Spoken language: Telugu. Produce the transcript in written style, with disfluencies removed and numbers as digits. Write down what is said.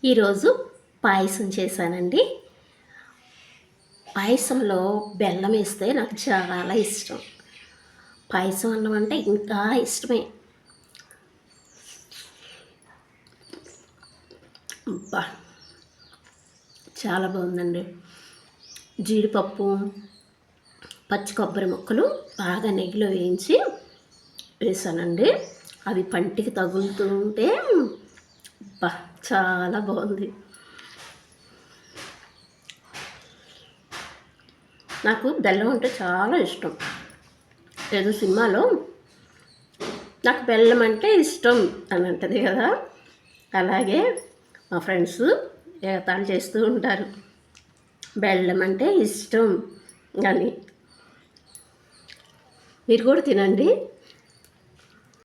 ఈరోజు పాయసం చేశానండి. పాయసంలో బెల్లం వేస్తే నాకు చాలా ఇష్టం. పాయసం అన్నం అంటే ఇంకా ఇష్టమే. అబ్బా, చాలా బాగుందండి. జీడిపప్పు, పచ్చి కొబ్బరి ముక్కలు బాగా నెయ్యిలో వేయించి వేసానండి. అవి పంటికి తగులుతుంటే అబ్బా, చాలా బాగుంది. నాకు బెల్లం అంటే చాలా ఇష్టం. ఏదో సినిమాలో నాకు బెల్లం అంటే ఇష్టం అని అంటది కదా, అలాగే మా ఫ్రెండ్స్ ఎగతాళి చేస్తూ ఉంటారు, బెల్లం అంటే ఇష్టం అని. మీరు కూడా తినండి.